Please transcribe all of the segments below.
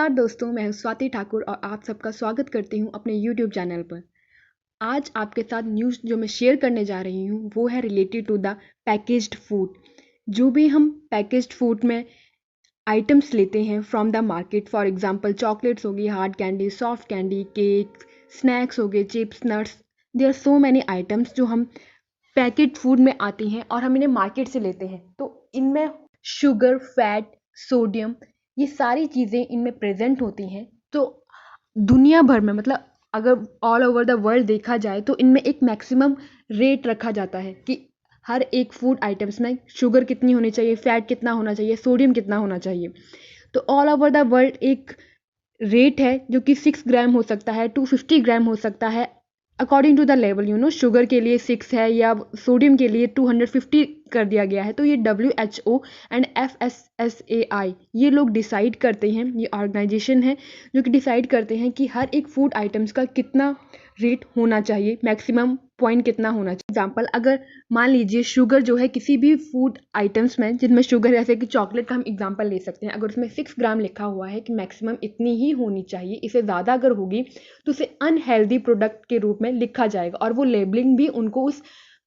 नमस्कार दोस्तों, मैं हूं स्वाति ठाकुर और आप सबका स्वागत करती हूं अपने YouTube चैनल पर। आज आपके साथ न्यूज़ जो मैं शेयर करने जा रही हूं वो है related to the packaged food. जो भी हम पैकेज्ड फूड में आइटम्स लेते हैं from the market, for example chocolates होगी, hard candy, soft candy, cake, snacks हो गए, chips, nuts, there are so many items जो हम पैकेट फूड में आती हैं और हम इन्हें मार्केट से लेते हैं। तो इनमें शुगर, फैट, सोडियम, ये सारी चीज़ें इनमें प्रेजेंट होती हैं। तो दुनिया भर में, मतलब अगर ऑल ओवर द वर्ल्ड देखा जाए तो इनमें एक मैक्सिमम रेट रखा जाता है कि हर एक फूड आइटम्स में शुगर कितनी होनी चाहिए, फैट कितना होना चाहिए, सोडियम कितना होना चाहिए। तो ऑल ओवर द वर्ल्ड एक रेट है जो कि 6 ग्राम हो सकता है, 250 ग्राम हो सकता है, according to the level. Sugar के लिए 6 है या सोडियम के लिए 250 कर दिया गया है। तो ये WHO एंड FSSAI ये लोग डिसाइड करते हैं, ये ऑर्गेनाइजेशन है जो कि डिसाइड करते हैं कि हर एक फूड आइटम्स का कितना रेट होना चाहिए, मैक्सिमम पॉइंट कितना होना चाहिए। एग्जाम्पल, अगर मान लीजिए शुगर जो है किसी भी फूड आइटम्स में जिनमें शुगर, जैसे कि चॉकलेट का हम एग्जाम्पल ले सकते हैं, अगर उसमें 6 ग्राम लिखा हुआ है कि मैक्सिमम इतनी ही होनी चाहिए, इससे ज़्यादा अगर होगी तो उसे अनहेल्दी प्रोडक्ट के रूप में लिखा जाएगा और वो लेबलिंग भी उनको उस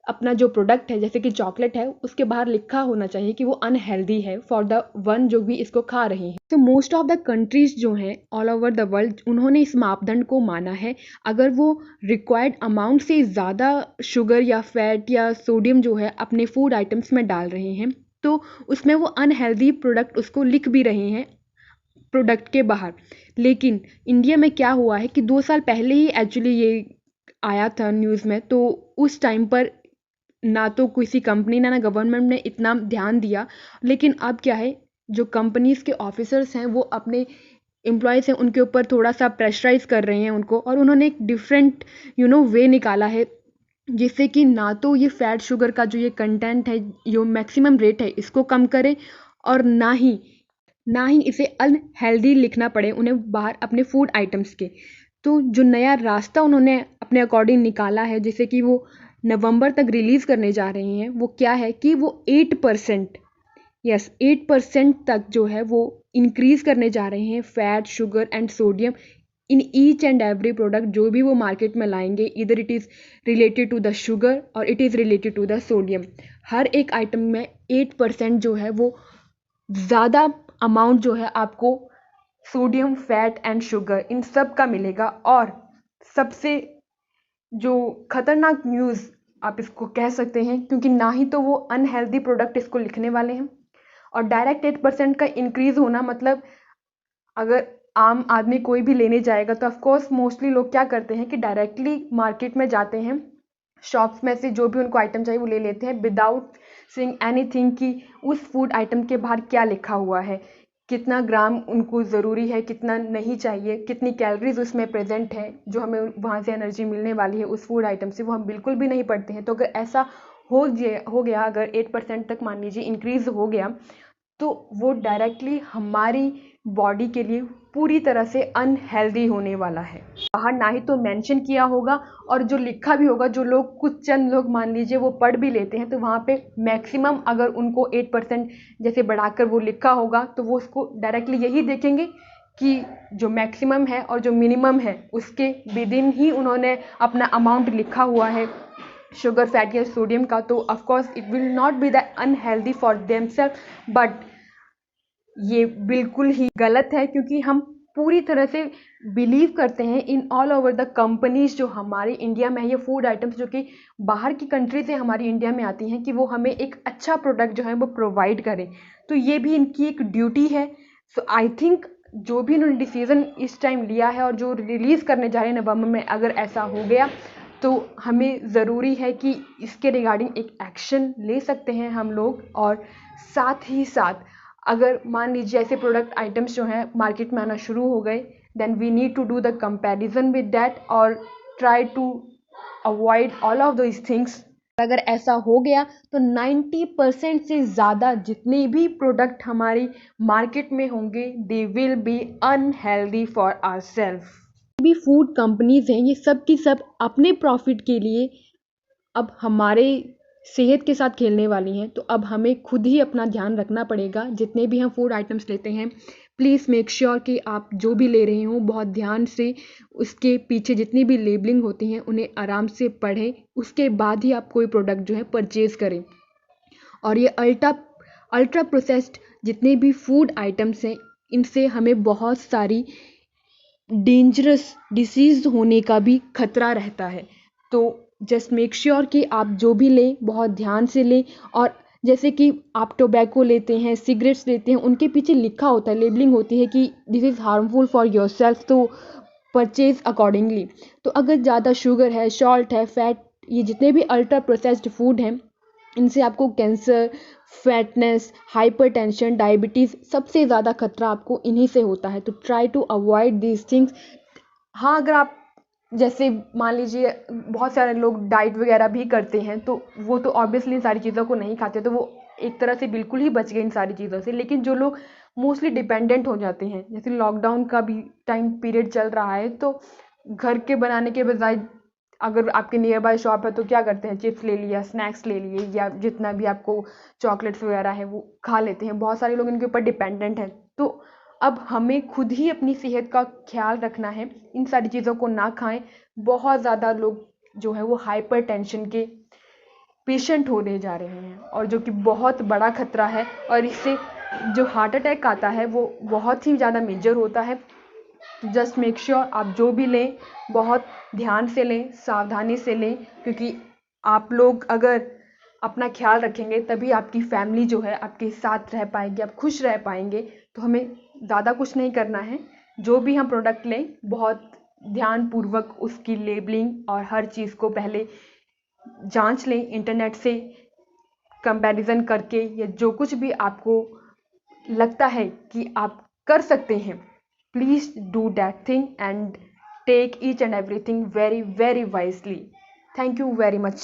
अपना जो प्रोडक्ट है, जैसे कि चॉकलेट है, उसके बाहर लिखा होना चाहिए कि वो अनहेल्दी है फॉर द वन जो भी इसको खा रहे हैं। तो मोस्ट ऑफ द कंट्रीज जो हैं ऑल ओवर द वर्ल्ड, उन्होंने इस मापदंड को माना है। अगर वो रिक्वायर्ड अमाउंट से ज़्यादा शुगर या फैट या सोडियम जो है अपने फूड आइटम्स में डाल रहे हैं तो उसमें वो अनहेल्दी प्रोडक्ट उसको लिख भी रहे हैं प्रोडक्ट के बाहर। लेकिन इंडिया में क्या हुआ है कि 2 साल पहले ही एक्चुअली ये आया था न्यूज़ में। तो उस टाइम पर ना तो किसी कंपनी ना गवर्नमेंट ने इतना ध्यान दिया। लेकिन अब क्या है, जो कंपनीज के ऑफिसर्स हैं वो अपने एम्प्लॉयज़ हैं उनके ऊपर थोड़ा सा प्रेशराइज कर रहे हैं उनको, और उन्होंने एक डिफरेंट वे निकाला है जिससे कि ना तो ये फैट शुगर का जो ये कंटेंट है, जो मैक्सिमम रेट है, इसको कम करे, और ना ही इसे अनहेल्दी लिखना पड़े उन्हें बाहर अपने फूड आइटम्स के। तो जो नया रास्ता उन्होंने अपने अकॉर्डिंग निकाला है, जिसे कि वो नवंबर तक रिलीज़ करने जा रहे हैं, वो क्या है कि वो 8%, यस 8% तक जो है वो इंक्रीज़ करने जा रहे हैं fat, sugar and sodium in each and every product जो भी वो मार्केट में लाएंगे। इधर it is related to the sugar और it is related to the sodium. हर एक आइटम में 8% जो है वो ज़्यादा अमाउंट जो है आपको sodium, fat and sugar in सब का मिलेगा। और सबसे जो खतरनाक न्यूज़ आप इसको कह सकते हैं, क्योंकि ना ही तो वो अनहेल्दी प्रोडक्ट इसको लिखने वाले हैं, और डायरेक्ट 8% का इंक्रीज़ होना मतलब अगर आम आदमी कोई भी लेने जाएगा तो ऑफकोर्स मोस्टली लोग क्या करते हैं कि डायरेक्टली मार्केट में जाते हैं, शॉप्स में से जो भी उनको आइटम चाहिए वो ले लेते हैं विदाउट सीइंग एनीथिंग कि उस फूड आइटम के बाहर क्या लिखा हुआ है, कितना ग्राम उनको ज़रूरी है, कितना नहीं चाहिए, कितनी कैलोरीज उसमें प्रेजेंट है, जो हमें वहाँ से एनर्जी मिलने वाली है उस फूड आइटम से, वो हम बिल्कुल भी नहीं पढ़ते हैं। तो अगर ऐसा हो गया, अगर 8% तक मान लीजिए इंक्रीज़ हो गया, तो वो डायरेक्टली हमारी बॉडी के लिए पूरी तरह से अनहेल्दी होने वाला है। बाहर ना ही तो मेंशन किया होगा, और जो लिखा भी होगा, जो लोग कुछ चंद लोग मान लीजिए वो पढ़ भी लेते हैं, तो वहाँ पे मैक्सिमम अगर उनको 8% जैसे बढ़ाकर वो लिखा होगा तो वो उसको डायरेक्टली यही देखेंगे कि जो मैक्सिमम है और जो मिनिमम है उसके विदिन ही उन्होंने अपना अमाउंट लिखा हुआ है शुगर, फैट या सोडियम का। तो of course it will not be the unhealthy for themself, but ये बिल्कुल ही गलत है, क्योंकि हम पूरी तरह से बिलीव करते हैं in all over the companies जो हमारे इंडिया में है, ये फूड आइटम्स जो कि बाहर की कंट्री से हमारी इंडिया में आती हैं, कि वो हमें एक अच्छा प्रोडक्ट जो है वो प्रोवाइड करें। तो ये भी इनकी एक ड्यूटी है। सो आई थिंक जो भी इन्होंने डिसीज़न इस टाइम लिया है और जो रिलीज़ करने जा रहे हैं नवंबर में, अगर ऐसा हो गया तो हमें ज़रूरी है कि इसके रिगार्डिंग एक एक्शन ले सकते हैं हम लोग। और साथ ही साथ अगर मान लीजिए ऐसे प्रोडक्ट आइटम्स जो हैं मार्केट में आना शुरू हो गए, then we need to do the comparison with that और try to avoid all of this things. अगर ऐसा हो गया तो 90% से ज़्यादा जितने भी प्रोडक्ट हमारी मार्केट में होंगे, they will be unhealthy for ourselves. भी फूड कंपनीज हैं, ये सब की सब अपने प्रॉफिट के लिए अब हमारे सेहत के साथ खेलने वाली हैं। तो अब हमें खुद ही अपना ध्यान रखना पड़ेगा। जितने भी हम फूड आइटम्स लेते हैं, प्लीज़ मेक श्योर कि आप जो भी ले रहे हो बहुत ध्यान से उसके पीछे जितनी भी लेबलिंग होती हैं उन्हें आराम से पढ़ें, उसके बाद ही आप कोई प्रोडक्ट जो है परचेज़ करें। और ये अल्ट्रा प्रोसेस्ड जितने भी फूड आइटम्स हैं, इनसे हमें बहुत सारी डेंजरस डिसीज़ होने का भी खतरा रहता है। तो जस्ट मेक श्योर कि आप जो भी लें बहुत ध्यान से लें। और जैसे कि आप टोबैको लेते हैं, सिगरेट्स लेते हैं, उनके पीछे लिखा होता है, लेबलिंग होती है कि this is harmful for yourself, तो परचेज अकॉर्डिंगली। तो अगर ज़्यादा शुगर है, सॉल्ट है, फैट, ये जितने भी अल्ट्रा प्रोसेस्ड फूड हैं, इनसे आपको कैंसर, फैटनेस, हाइपरटेंशन, डायबिटीज़, सबसे ज़्यादा खतरा आपको इन्हीं से होता है। तो try to avoid these things. हाँ, अगर आप जैसे मान लीजिए बहुत सारे लोग डाइट वगैरह भी करते हैं, तो वो तो ऑब्वियसली इन सारी चीज़ों को नहीं खाते, तो वो एक तरह से बिल्कुल ही बच गए इन सारी चीज़ों से। लेकिन जो लोग मोस्टली डिपेंडेंट हो जाते हैं, जैसे लॉकडाउन का भी टाइम पीरियड चल रहा है, तो घर के बनाने के बजाय अगर आपके नियर बाय शॉप है तो क्या करते हैं, चिप्स ले लिया, स्नैक्स ले लिए, या जितना भी आपको चॉकलेट्स वगैरह है वो खा लेते हैं। बहुत सारे लोग इनके ऊपर डिपेंडेंट हैं। तो अब हमें खुद ही अपनी सेहत का ख्याल रखना है, इन सारी चीज़ों को ना खाएं। बहुत ज़्यादा लोग जो है वो हाइपर टेंशन के पेशेंट होने जा रहे हैं, और जो कि बहुत बड़ा खतरा है। और इससे जो हार्ट अटैक आता है वो बहुत ही ज़्यादा मेजर होता है। जस्ट मेक श्योर आप जो भी लें बहुत ध्यान से लें, सावधानी से लें, क्योंकि आप लोग अगर अपना ख्याल रखेंगे तभी आपकी फैमिली जो है आपके साथ रह पाएगी, आप खुश रह पाएंगे। तो हमें ज़्यादा कुछ नहीं करना है, जो भी हम प्रोडक्ट लें बहुत ध्यानपूर्वक उसकी लेबलिंग और हर चीज़ को पहले जांच लें, इंटरनेट से कंपैरिजन करके, या जो कुछ भी आपको लगता है कि आप कर सकते हैं, please do that thing and take each and everything very very wisely. Thank you very much.